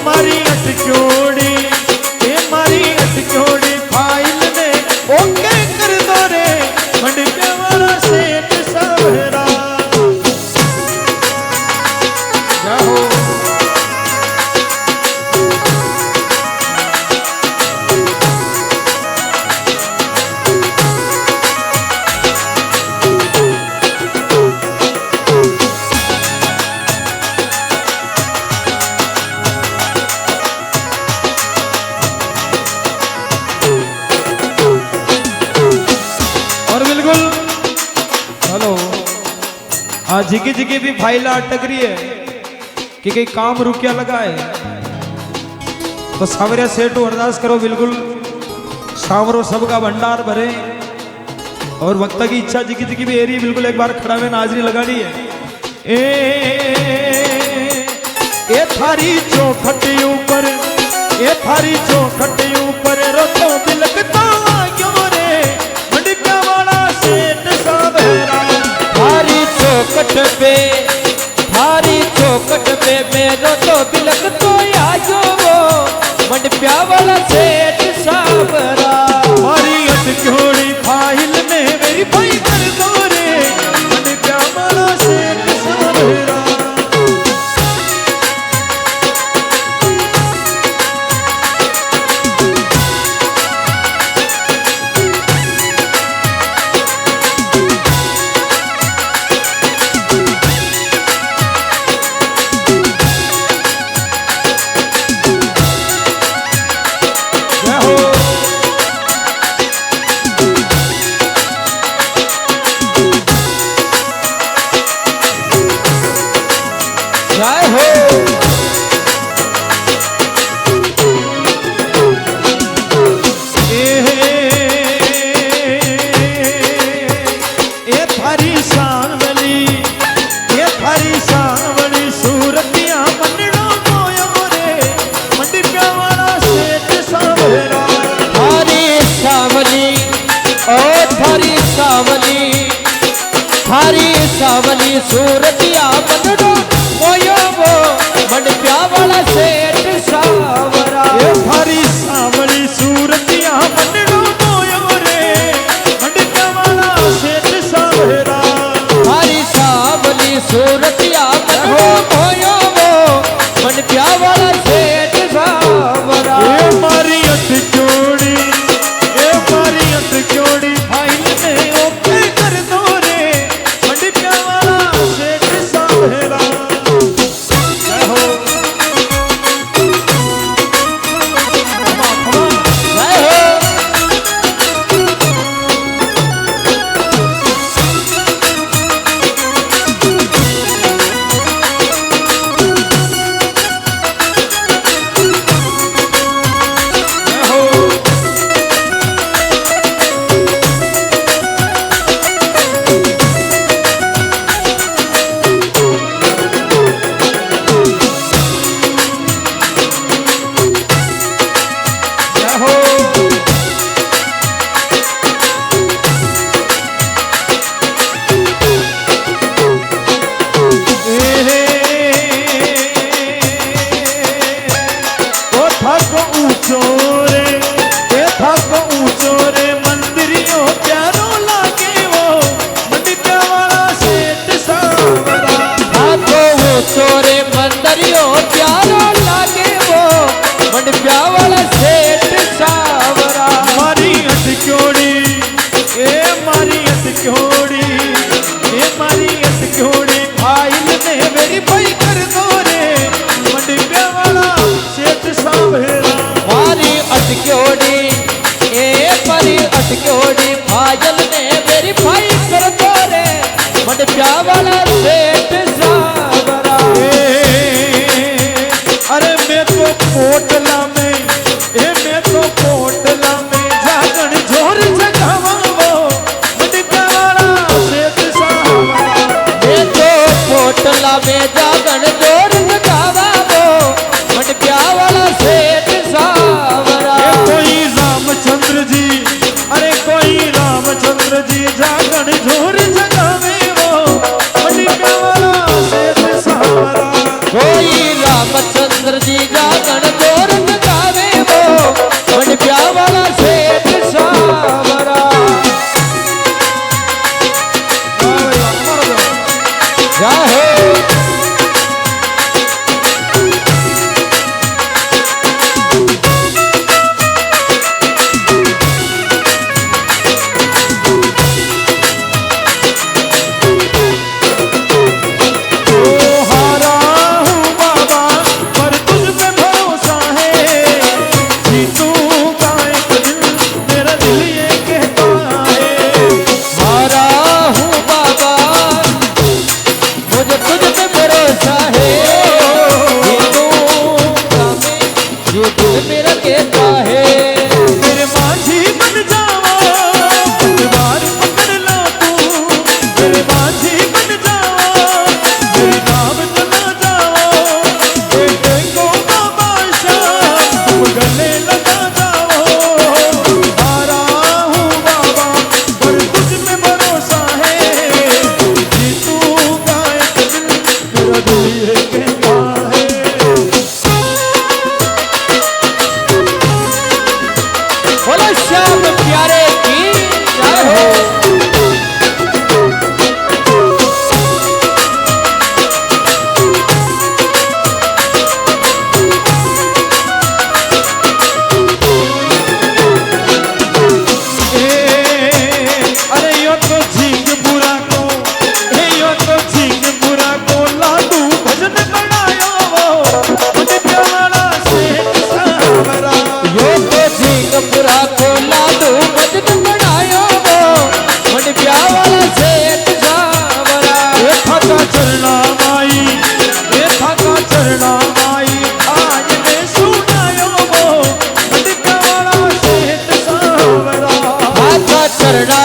मारी अटक्योड़ी ए मारी अटक्योड़ी फाइल ने ओके कर दो रे मंडके वाला सेठ सावरा जाओ जिगी जिगी भी फाइल अटक रही है कि कहीं काम रुकिया लगा है तो सावरिया सेठ अरदास करो बिल्कुल सावरो सबका भंडार भरे और वक्ता की इच्छा जिगी जिगी भी एरी बिल्कुल एक बार खड़ा में हाजिरी लगानी है। ए थारी चौखट ऊपर ए थारी चौखट ऊपर रखो बिलकता क्यों रे मंडका वाला सेठ सावरा थारी चौखट पे मेरो तो बिलक तो आयो वो मंडप्या वाला सेठ सावरा मारी अटक्योड़ी फाइल ने मेरी भाई कर दो रे मंडप्या वाला सेठ सावरा थारी सावली सूरतिया बनडो मोयो वो मंडप्या वाला सेठ सावरा थारी सावली सूरतिया बनडो मोयो रे मंडप्या वाला सेठ सावरा थारी सावली सूरतिया बनडो मोयो वो मंडप्या वाला सेठ सावरा मारी अटक्योड़ी ए मारी अटक्योड़ी फाइल ने ओके कर दो रे मंडप्या वाला सेठ सावरा कोई रामचंद्र जी जागण ये दिल मेरा कहता है मेरे माझी बन जाओ पतवार पकड़ लो तू मेरे माझी बन जाओ मेरी नाम चला जाओ बेटे को बादशाह तुम गले लगा जाओ हारा हूँ बाबा पर तुझ में भरोसा है जीतूंगा एक दिन मेरा दिल ये कहता है बोलो श्याम प्यारे की जय हो अरे यो तो झींग बुरा को यो तो झींग बुरा को लाडू भजन बनायो मुझे प्यारा सेठ सावरा यो तो झींगपुरा को लाडू भजन बनायो वो मन प्यावाला सेठ सावरा ये थाका चरना माई ये थाका चरना माई आज ने सुनायो मुझे प्यारा सेठ सावरा हाथा चरणा